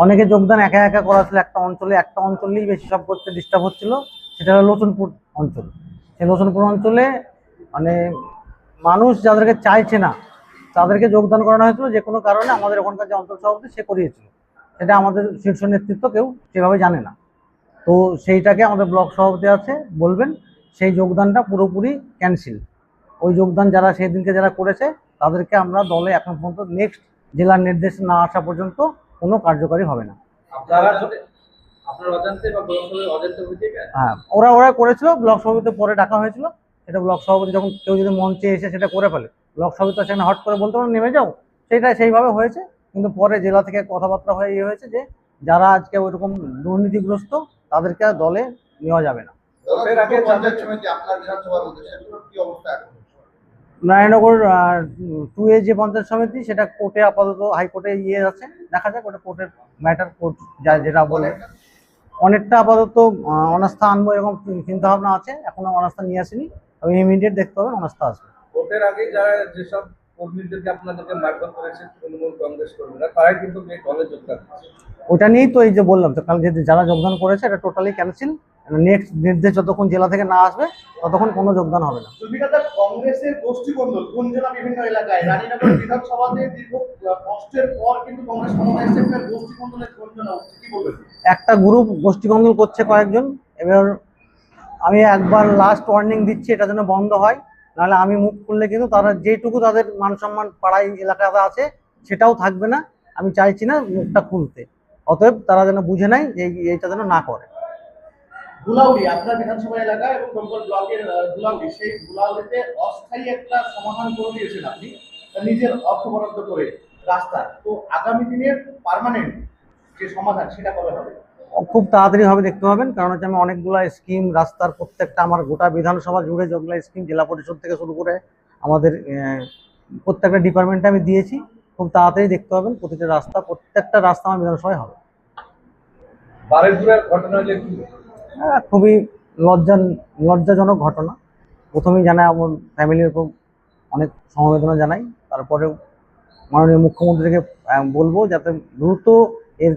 অনেকে যোগদান একা একা করা ছিল একটা অঞ্চলেই বেশি সব করতে ডিস্টার্ব হচ্ছিল, সেটা হলো লোচনপুর অঞ্চল। সেই লোচনপুর অঞ্চলে মানে মানুষ যাদেরকে চাইছে না তাদেরকে যোগদান করানো হয়েছিল, যে কোনো কারণে আমাদের ওখানকার যে অঞ্চল সভাপতি সে করিয়েছিল, সেটা আমাদের শীর্ষ নেতৃত্ব কেউ সেভাবে জানে না। তো সেইটাকে আমাদের ব্লক সভাপতি আছে বলবেন, সেই যোগদানটা পুরোপুরি ক্যান্সেল। ওই যোগদান যারা সেদিনকে যারা করেছে তাদেরকে আমরা দলে এখন পর্যন্ত নেক্সট জেলার নির্দেশ না আসা পর্যন্ত কোনো কার্যকারী হবে না। হ্যাঁ, ওরা ওরা করেছিল, ব্লক সভাপতি পরে ডাকা হয়েছিল। সেটা ব্লক সভাপতি যখন কেউ যদি মঞ্চে এসে সেটা করে ফেলে, ব্লক সভাপতি তো সেখানে হট করে বলতে পারে নেমে যাও, সেটা সেইভাবে হয়েছে। কিন্তু পরে জেলা থেকে কথাবার্তা হয়ে ইয়ে হয়েছে যে যারা আজকে ওইরকম দুর্নীতিগ্রস্ত তাদেরকে আর দলে নেওয়া যাবে না। নারায়ণনগর 2 যে পঞ্চায়েত সমিতি, সেটা কোর্টে আপাতত হাইকোর্টে ইয়ে আছে, দেখা যাক ওটা কোর্টের ম্যাটার, কোর্ট যেটা বলে। অনেকটা আপাতত অনাস্থা আনবো এরকম চিন্তা ভাবনা আছে, এখনো অনাস্থা নিয়ে আসেনি, আমি ইমিডিয়েট দেখতে হবে অনাস্থা আসবে। ভোটের আগে যারা যেসব কর্মীদেরকে আপনাদেরকে মারধর করেছে তৃণমূল কংগ্রেস কর্মীরা, তারাই কিন্তু এই দলে যোগদান করেছে। ওটা নিয়েই তো এই যে বললাম, তো কাল যে যারা যোগদান করেছে এটা টোটালি ক্যান্সেল। নেক্সট নির্দেশ যতক্ষণ জেলা থেকে না আসবে ততক্ষণ কোনো যোগদান হবে না। কংগ্রেসের গোষ্ঠী কন্দল গুঞ্জনা বিভিন্ন এলাকায়, রানীনগর বিধানসভাতে দীর্ঘ কষ্টের পর কিন্তু কংগ্রেস ক্ষমতায় এসেছে, গোষ্ঠী কন্দলের গুঞ্জনা হচ্ছে, কি বলবেন? একটা গ্রুপ গোষ্ঠী কন্দল করছে কয়েকজন। এবার আমি একবার লাস্ট ওয়ার্নিং দিচ্ছি, এটা যেন বন্ধ হয়, নাহলে আমি মুখ খুললে কিন্তু তারা যেটুকু তাদের মান সম্মান পাড়ায় এলাকাতে আছে সেটাও থাকবে না। আমি চাইছি না মুখটা খুলতে, অতএব তারা যেন বুঝে নেয় যে এইটা যেন না করে। ধুলাউড়ি আপনার বিধানসভা এলাকা এবং দমকল ব্লকের ধুলাউড়ি, সেই ধুলাউড়িতে অস্থায়ী একটা সমাধান করে দিয়েছেন আপনি নিজের অর্থ বরাদ্দ করে রাস্তা, তো আগামী দিনের পার্মানেন্ট যে সমাধান সেটা কবে হবে? খুব তাড়াতাড়ি হবে, দেখতে পাবেন। কারণ হচ্ছে আমি অনেকগুলো স্কিম রাস্তার প্রত্যেকটা আমার গোটা বিধানসভা জুড়ে যেগুলো স্কিম জেলা পরিষদ থেকে শুরু করে আমাদের প্রত্যেকটা ডিপার্টমেন্টে আমি দিয়েছি। খুব তাড়াতাড়ি দেখতে পাবেন প্রতিটা রাস্তা, প্রত্যেকটা রাস্তা আমার বিধানসভায় হবে। বারেপুরের ঘটনা যে খুবই লজ্জাজনক ঘটনা। প্রথমেই জানাই আমার ফ্যামিলির খুব অনেক সমবেদনা জানাই, তারপরে মাননীয় মুখ্যমন্ত্রীকে বলবো যাতে দ্রুত এর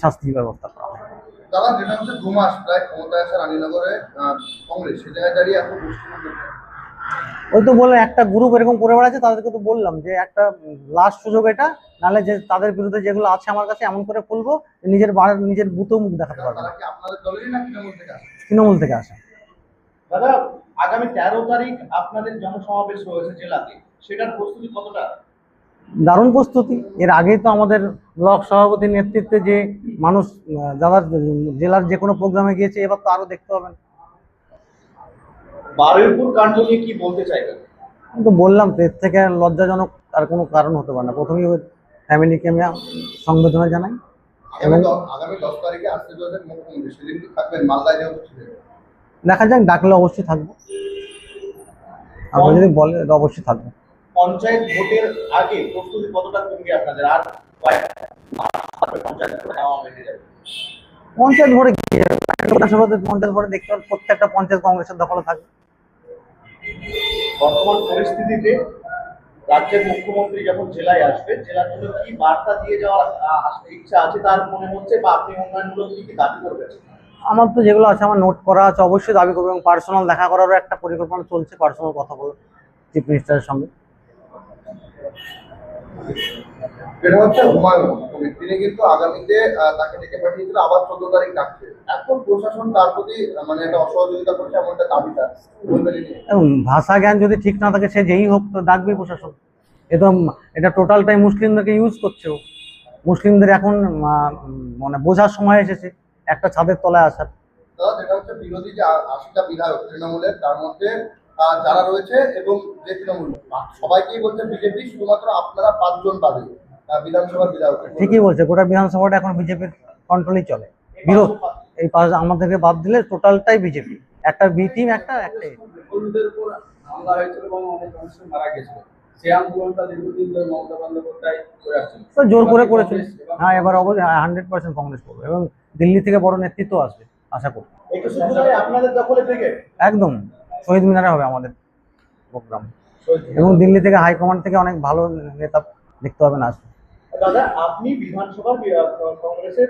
শাস্তি ব্যবস্থা করা হয়। তারা যেটা হচ্ছে 2 মাস প্রায় ক্ষমতায় আছে রানীনগরে কংগ্রেস, সে জায়গায় দাঁড়িয়ে এখন ওই তো বলে একটা গ্রুপ এরকম করে বেড়াচ্ছে, তাদেরকে তো বললাম যে একটা লাস্ট সুযোগ এটা, নাহলে যে তাদের বিরুদ্ধে যেগুলো আছে আমার কাছে এমন করে খুলবো নিজের বুতেও মুখ দেখাতে পারবে না। আপনাদের দলেরই না তৃণমূল থেকে আসে। দাদা, আগামী 13 তারিখ আপনাদের জনসমাবেশ রয়েছে জেলাতে, সেটার প্রস্তুতি কতটা? দারুণ প্রস্তুতি। এর আগেই তো আমাদের ব্লক সভাপতির নেতৃত্বে যে মানুষ যারা জেলার যে কোনো প্রোগ্রামে গিয়েছে, এবার তো আরো দেখতে পাবেন। বারুইপুর কাণ্ড নিয়ে কি বলতে চাইবেন? আমি তো বললাম তো, এর থেকে লজ্জাজনক আর কোনো কারণ হতে পারে না। প্রথমেই ওই ফ্যামিলিকে আমি সংবেদনা জানাই। এবং আগামী 10 তারিখে আসতে চলেছেন মুখ্যমন্ত্রী, সেদিন কি থাকবেন মালদায়? দেখা যাক, ডাকলে অবশ্যই থাকবো, আপনি যদি বলেন অবশ্যই থাকবো। পঞ্চায়েত ভোটের আগে প্রস্তুতি কতটা কমবে আপনাদের? আর পঞ্চায়েত ভোটে পঞ্চায়েত ভোটে দেখতে পাবেন প্রত্যেকটা পঞ্চায়েত কংগ্রেসের দখলে থাকবে। বর্তমান পরিস্থিতিতে রাজ্যের মুখ্যমন্ত্রী যখন জেলায় আসবে, জেলার জন্য কি বার্তা দিয়ে যাওয়ার ইচ্ছা আছে তার মনে হচ্ছে, বা আপনি উন্নয়নমূলক কি দাবি করবেন? আমার তো যেগুলো আছে আমার নোট করা আছে, অবশ্যই দাবি করবো, এবং পার্সোনাল দেখা করারও একটা পরিকল্পনা চলছে, পার্সোনাল কথা বলে চিফ মিনিস্টারের সঙ্গে। এটা হচ্ছে হুমায়ুন, তিনি কিন্তু আগামীতে তাকে ডেকে পাঠিয়েছিল, আবার 14 তারিখ ডাকছে। এখন প্রশাসন তার প্রতি মানে একটা অসহযোগিতা করছে, এমন একটা দাবিটা বলবেন? এবং ভাষা জ্ঞান যদি ঠিক না থাকে সে যেই হোক তো ডাকবেই প্রশাসন। এটা টোটালটাই মুসলিমদেরকে ইউজ করছে। মুসলিমদের এখন মানে বোঝার সময় এসেছে একটা ছাদের তলায় আসার। যেটা হচ্ছে বিরোধী যে 80টা বিধায়ক তৃণমূলের, তার মধ্যে যারা রয়েছে এবং যে তৃণমূল সবাইকেই বলছে বিজেপি, শুধুমাত্র আপনারা 5 জন বাদে বিধানসভার বিধায়ক। ঠিকই বলছে, গোটা বিধানসভাটা এখন বিজেপির কন্ট্রোলেই চলে। বিরোধ এই আমাদেরকে বাদ দিলে টোটালটাই বিজেপি, একটা বি টিম একটাই। হিন্দুদের উপর হামলা হয়েছিল এবং অনেক মানুষ মারা গেছিল, সেই আন্দোলনটা দীর্ঘদিন ধরে মমতা বন্দ্যোপাধ্যায় করে আসছেন, তো জোর করে করেছিল। হ্যাঁ, এবার অবশ্যই 100% কংগ্রেস করবে, এবং দিল্লি থেকে বড় নেতৃত্ব আসবে আশা করি। আপনাদের দখলে থেকে একদম শহীদ মিনারে হবে আমাদের প্রোগ্রাম, এবং দিল্লি থেকে হাইকমান্ড থেকে অনেক ভালো নেতা দেখতে পাবেন আসবে। দাদা, আপনি বিধানসভার কংগ্রেসের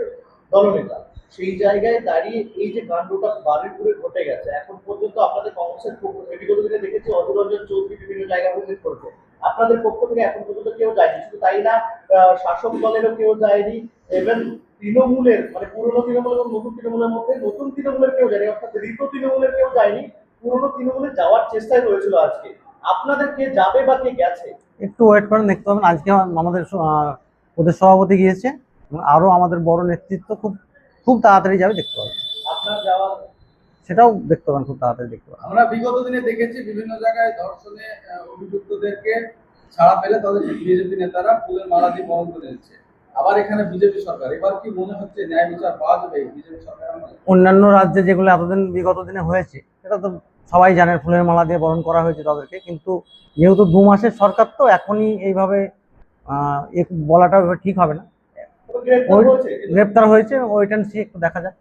দলনেতা, সেই জায়গায় দাঁড়িয়ে এই যে কাণ্ডটা বারুইপুরে ঘটে গেছে, এখন পর্যন্ত আপনাদের কংগ্রেসের পক্ষ থেকে বিগত দিনে দেখেছি অধীর রঞ্জন চৌধুরী বিভিন্ন জায়গায় ভিজিট করেছে, আপনাদের পক্ষ থেকে এখন পর্যন্ত কেউ যায়নি। শুধু তাই না, শাসক দলেরও কেউ যায়নি, এবং তৃণমূলের মানে পুরনো তৃণমূল এবং নতুন তৃণমূলের মধ্যে নতুন তৃণমূলের কেউ যায়নি, অর্থাৎ ঋত তৃণমূলের কেউ যায়নি, পুরনো তৃণমূলে যাওয়ার চেষ্টায় রয়েছিল। আজকে আপনাদের কে যাবে বা কে গেছে? একটু ওয়েট করেন, দেখতে পাবেন। আজকে আমাদের প্রদেশ সভাপতি গিয়েছে এবং আরো আমাদের বড় নেতৃত্ব খুব খুব তাড়াতাড়ি যাবে, দেখতে পাবেন। আপনার যাওয়ার সেটাও দেখতে পাবেন, খুব তাড়াতাড়ি দেখতে পাবেন। আমরা বিগত দিনে দেখেছি বিভিন্ন জায়গায় ধর্ষণে অভিযুক্তদেরকে ছাড়া পেলে তাদের বিজেপি নেতারা ফুলের মালা দিয়ে বরণ করে নিচ্ছে। আবার এখানে বিজেপি সরকার, এবার কি মনে হচ্ছে ন্যায় বিচার পাওয়া যাবে বিজেপি সরকার আমলে? অন্যান্য রাজ্যে যেগুলো এতদিন বিগত দিনে হয়েছে সেটা তো সবাই জানেন, ফুলের মালা দিয়ে বরণ করা হয়েছে তাদেরকে। কিন্তু যেহেতু 2 মাসের সরকার, তো এখনই এইভাবে বলাটা ঠিক হবে না। গ্রেপ্তার হয়েছে? গ্রেপ্তার হয়েছে, ওয়েট অ্যান্ড সি, একটু দেখা যাক।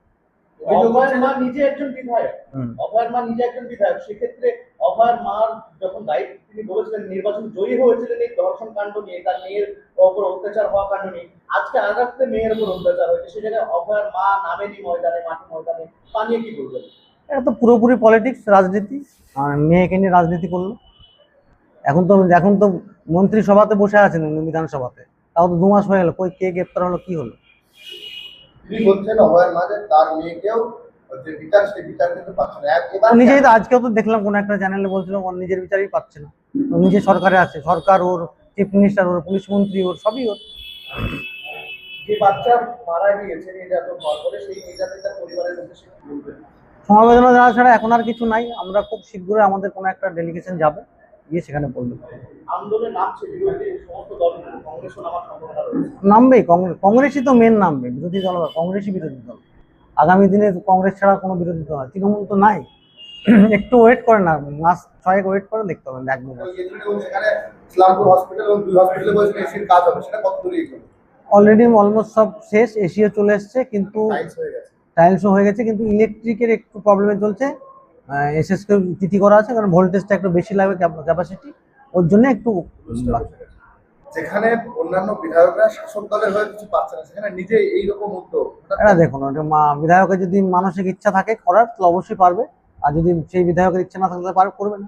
অভয়ের মা নিজে একজন বিধায়ক, হুম। অভয়ের মা নিজে একজন বিধায়ক, সেক্ষেত্রে অভয়ের মার যখন দায়িত্ব তিনি বলেছিলেন, নির্বাচন জয়ী হয়েছিলেন এই ধর্ষণ কাণ্ড নিয়ে, তার মেয়ের উপর অত্যাচার হওয়া কাণ্ড নিয়ে, আজকে আর একটা মেয়ের উপর অত্যাচার হয়েছে, সেই জায়গায় অভয়ের মা নামেনি ময়দানে, মাঠে ময়দানে, তা নিয়ে কি বলবেন? এটা তো পুরোপুরি পলিটিক্স, রাজনীতি, আর মেয়েকে নিয়ে রাজনীতি করলো। এখন তো মন্ত্রিসভাতে বসে আছেন, বিধানসভাতে, তাও তো 2 মাস হয়ে গেল, কই কে গ্রেপ্তার হলো, কি হলো? তিনি বলছেন অভয়ের মাঝে তার মেয়েকেও যে বিচার, সেই বিচার কিন্তু পাচ্ছে না। এবার ও নিজেই তো, আজকেও তো দেখলাম কোন একটা চ্যানেলে বলছিল ওর নিজের বিচারই পাচ্ছে না। ও নিজে সরকারে আছে, সরকার ওর, চিফ মিনিস্টার ওর, পুলিশ মন্ত্রী ওর, সবই ওর। যে বাচ্চা মারা গিয়েছে নির্যাতন হওয়ার পরে, সেই নির্যাতিতার পরিবারের উদ্দেশ্যে কি বলবেন? সমবেদনা জানা ছাড়া এখন আর কিছু নাই। আমরা খুব শীঘ্রই আমাদের কোনো একটা ডেলিগেশন যাবে, গিয়ে সেখানে বলবো। আন্দোলনে নামছে বিরোধী সমস্ত দল, কংগ্রেসও নামার সম্ভাবনা রয়েছে। নামবেই, কংগ্রেসই তো মেন নামবে, বিরোধী দল, কংগ্রেসই বিরোধী দল। আগামী দিনে কংগ্রেস ছাড়া কোনো বিরোধী দল নাই, তৃণমূল তো নাই। একটু ওয়েট করেন না, মাস 6 ওয়েট করে দেখতে পাবেন, দেখবো। সেখানে ইসলামপুর হসপিটাল এবং 2 হসপিটালে বলছেন এসির কাজ হবে, সেটা কত দূরে এগোলো? অলরেডি অলমোস্ট সব শেষ, এসিও চলে এসছে, কিন্তু টাইলস হয়ে গেছে। টাইলসও হয়ে গেছে, কিন্তু ইলেকট্রিকের একটু প্রবলেমে চলছে। এসএসকে চিঠি করা আছে, কারণ ভোল্টেজটা একটু বেশি লাগবে, ক্যাপাসিটি, ওর জন্য একটু বাকি। যেখানে অন্যান্য বিধায়করা শাসক দলের হয়ে কিছু পাচ্ছে না, সেখানে নিজে এইরকম উদ্যোগ। এটা দেখুন, ওটা বিধায়কের যদি মানসিক ইচ্ছা থাকে করার, তাহলে অবশ্যই পারবে। আর যদি সেই বিধায়কের ইচ্ছা না থাকলে করবে না।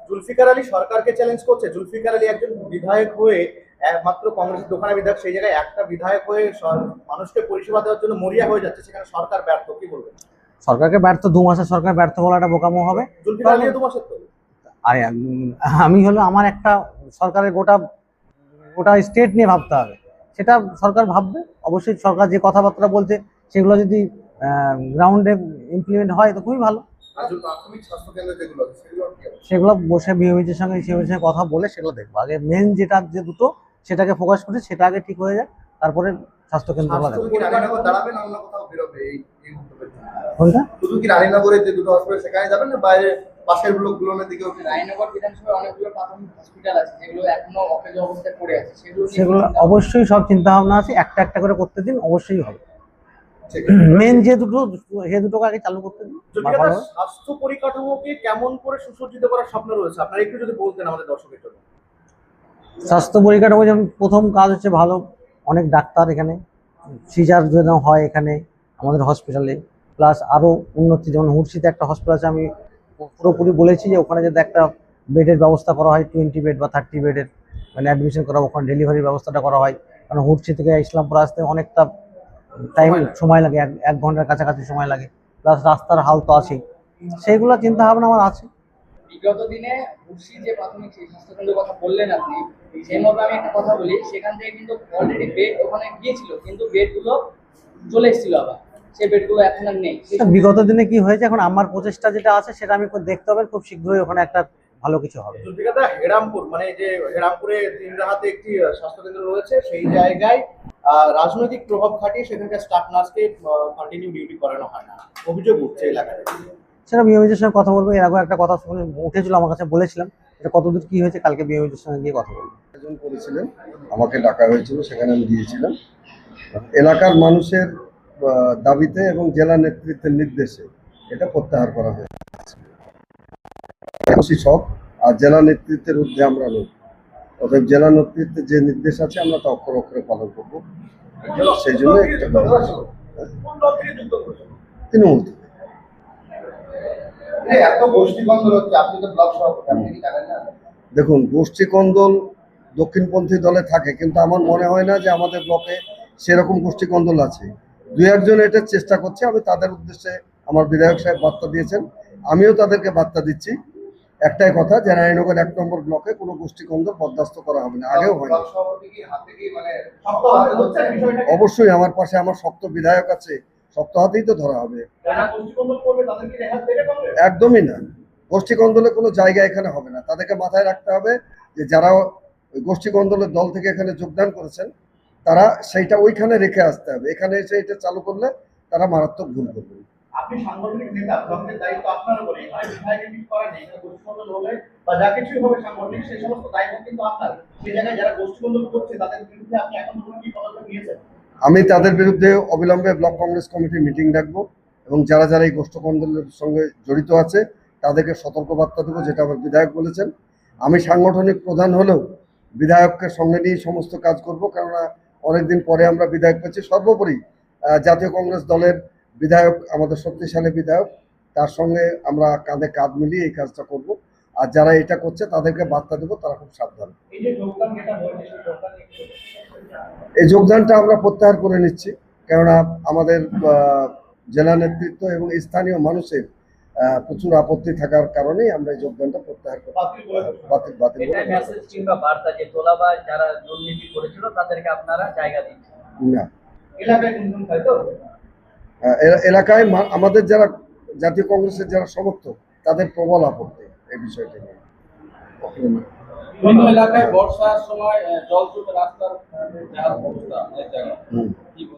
জুলফিকার আলী সরকারকে চ্যালেঞ্জ করছে। জুলফিকার আলী একজন বিধায়ক হয়ে, একমাত্র কংগ্রেসের দোকানে বিধায়ক, সেই জায়গায় একটা বিধায়ক হয়ে মানুষকে পরিষেবা দেওয়ার জন্য মরিয়া হয়ে যাচ্ছে, সেখানে সরকার ব্যর্থ, কি বলবেন? সরকারকে ব্যর্থ, 2 মাসের সরকার ব্যর্থ বলাটা বোকামো হবে। জুলফিকার আলী 2 মাসের তো। আর আমি হলো, আমার একটা সরকারের গোটা গোটা স্টেট নিয়ে ভাবতে হবে, সেটা সরকার ভাববে। অবশ্যই সরকার যে কথাবার্তা বলছে সেগুলো যদি গ্রাউন্ডে ইমপ্লিমেন্ট হয় তো খুবই ভালো। প্রাথমিক স্বাস্থ্য কেন্দ্র যেগুলো আছে সেগুলো কি হবে? সেগুলো বসে বিএমএইচের সঙ্গে সিএমএইচের সঙ্গে কথা বলে সেগুলো দেখবো। আগে মেন যে দুটো, সেটাকে ফোকাস করে, সেটা আগে ঠিক হয়ে যায়, তারপরে স্বাস্থ্যকেন্দ্রগুলো দেখবো। শুধু কি রানীনগর দাঁড়াবে না অন্য কোথাও বেরোবে এই উদ্যোগের জন্য? কোনটা? শুধু কি রানীনগরে যে 2টো হসপিটাল সেখানে যাবেন, না বাইরে পাশের ব্লকগুলোর দিকেও? রায়নগর বিধানসভায় অনেকগুলো প্রাথমিক হসপিটাল আছে যেগুলো এখনো অকেজ অবস্থায় পড়ে আছে, সেগুলো অবশ্যই সব চিন্তা ভাবনা আছে, একটা একটা করে করতে দিন, অবশ্যই হবে। মেন যে দুটোকে আগে চালু করতে দিন। জুলফিকার আলী, স্বাস্থ্য পরিকাঠামোকে কেমন করে সুসজ্জিত করার স্বপ্ন রয়েছে আপনার, একটু যদি বলতেন আমাদের দর্শকের জন্য। স্বাস্থ্য পরিকাঠামো যেমন প্রথম কাজ হচ্ছে ভালো অনেক ডাক্তার, এখানে সিজার যেন হয় এখানে আমাদের হসপিটালে, প্লাস আরও উন্নতি, যেমন হুডসিতে একটা হসপিটাল আছে, আমি পুরোপুরি বলেছি যে ওখানে যদি একটা বেডের ব্যবস্থা করা হয়, 20 বেড বা 30 বেডের, মানে অ্যাডমিশন করা, ওখানে ডেলিভারির ব্যবস্থাটা করা হয়। কারণ হুডসি থেকে ইসলামপুর আসতে অনেকটা টাইম সময় লাগে, 1 ঘন্টার কাছাকাছি সময় লাগে, প্লাস রাস্তার হাল তো আছেই। সেইগুলো চিন্তা ভাবনা আমার আছে। বিগত দিনে মুর্শিদ যে প্রাথমিক স্বাস্থ্যকেন্দ্রের কথা বললেন আপনি, সেই মতো আমি একটা কথা বলি, সেখান থেকে কিন্তু অলরেডি বেড ওখানে গিয়েছিল, কিন্তু বেডগুলো চলে এসেছিল আবার, সেই বেডগুলো এখন আর নেই। বিগত দিনে কি হয়েছে, এখন আমার প্রচেষ্টা যেটা আছে সেটা আমি দেখতে হবে, খুব শীঘ্রই ওখানে একটা ভালো কিছু হবে। জুলফিকার দা, হেরামপুর মানে যে হেরামপুরে 3 একটি স্বাস্থ্যকেন্দ্র রয়েছে, সেই জায়গায় রাজনৈতিক প্রভাব খাটিয়ে সেখানকার স্টাফ নার্সকে কন্টিনিউ ডিউটি করানো হয় না, অভিযোগ উঠছে এলাকায়। সেটা বিএমএইচের সঙ্গে কথা বলবো। এর আগে একটা কথা উঠেছিল আমার কাছে, বলেছিলাম এটা কতদূর কি হয়েছে, কালকে বিএমএইচের সঙ্গে গিয়ে কথা বলবো। আয়োজন করেছিলেন, আমাকে ডাকা হয়েছিল, সেখানে আমি গিয়েছিলাম। এলাকার মানুষের দাবিতে এবং জেলা নেতৃত্বের নির্দেশে এটা প্রত্যাহার করা হয়েছে। সব আর জেলা নেতৃত্বের ঊর্ধ্বে আমরা লোক। অতএব জেলা নেতৃত্বের যে নির্দেশ আছে আমরা তা অক্ষরে অক্ষরে পালন করবো। সেই জন্য একটা তৃণমূল থেকে। এত গোষ্ঠী কন্দল হচ্ছে, আপনি তো ব্লক সভাপতি, আপনি কি জানেন না? দেখুন, গোষ্ঠী কন্দল দক্ষিণপন্থী দলে থাকে, কিন্তু আমার মনে হয় না যে আমাদের ব্লকে সেরকম গোষ্ঠী কন্দল আছে। দু একজন এটার চেষ্টা করছে, আমি তাদের উদ্দেশ্যে আমার বিধায়ক সাহেব বার্তা দিয়েছেন, আমিও তাদেরকে বার্তা দিচ্ছি। একটাই কথা, যে রায়নগর 1 নম্বর ব্লকে কোনো গোষ্ঠী কন্দল বরদাস্ত করা হবে না, আগেও হয় না। ব্লক সভাপতি কি হাতে কি মানে শক্ত হাতে ধরছেন বিষয়টা? অবশ্যই আমার পাশে আমার শক্ত বিধায়ক আছে, শক্ত হাতেই তো ধরা হবে। যারা গোষ্ঠী কন্দল করবে তাদের কি রেহাত দেবে কংগ্রেস? একদমই না, গোষ্ঠী কন্দলের কোনো জায়গা এখানে হবে না। তাদেরকে মাথায় রাখতে হবে যে যারা ওই গোষ্ঠী কন্দলের দল থেকে এখানে যোগদান করেছেন, তারা সেইটা ওইখানে রেখে আসতে হবে। এখানে এসে এটা চালু করলে তারা মারাত্মক ভুল করবে। আপনি সাংগঠনিক নেতা, ব্লকের দায়িত্ব আপনার উপরে। এখানে বিধায়কের কিছু করার নেই, এখানে গোষ্ঠী কন্দল হলে বা যা কিছুই হবে সাংগঠনিক, সেই সমস্ত দায়িত্ব কিন্তু আপনার। সেই জায়গায় যারা গোষ্ঠী কন্দল করছে তাদের বিরুদ্ধে আপনি এখন পর্যন্ত কি পদক্ষেপ নিয়েছেন? আমি তাদের বিরুদ্ধে অবিলম্বে ব্লক কংগ্রেস কমিটির মিটিং ডাকবো এবং যারা যারা এই গোষ্ঠী কন্দলের সঙ্গে জড়িত আছে তাদেরকে সতর্কবার্তা দেবো, যেটা আমার বিধায়ক বলেছেন। আমি সাংগঠনিক প্রধান হলেও বিধায়ককে সঙ্গে নিয়ে সমস্ত কাজ করব, কেননা অনেকদিন পরে আমরা বিধায়ক পেয়েছি। সর্বোপরি জাতীয় কংগ্রেস দলের বিধায়ক আমাদের শক্তিশালী বিধায়ক, তার সঙ্গে আমরা কাঁধে কাঁধ মিলিয়ে এই কাজটা করব। আর যারা এটা করছে তাদেরকে বার্তা দেবো, তারা খুব সাবধান। এই যে যোগদান যেটা হয়েছে, সেই যোগদান এই যোগদানটা আমরা প্রত্যাহার করে নিচ্ছি, কেননা আমাদের জেলা নেতৃত্ব এবং স্থানীয় মানুষের প্রচুর আপত্তি থাকার কারণেই আমরা এই যোগদানটা প্রত্যাহার করব, বাতিল এটাই মেসেজ কিংবা বার্তা যে তোলাবাজ যারা দুর্নীতি করেছিল তাদেরকে আপনারা জায়গা দিচ্ছেন না। এলাকায় গুনগুন খায় তো? এলাকায় আমাদের যারা জাতীয় কংগ্রেসের যারা সমর্থক, তাদের প্রবল আপত্তি এই বিষয়টা নিয়ে। বিভিন্ন এলাকায় বর্ষার সময় জল জমে রাস্তার যাওয়ার অবস্থা অনেক জায়গায়।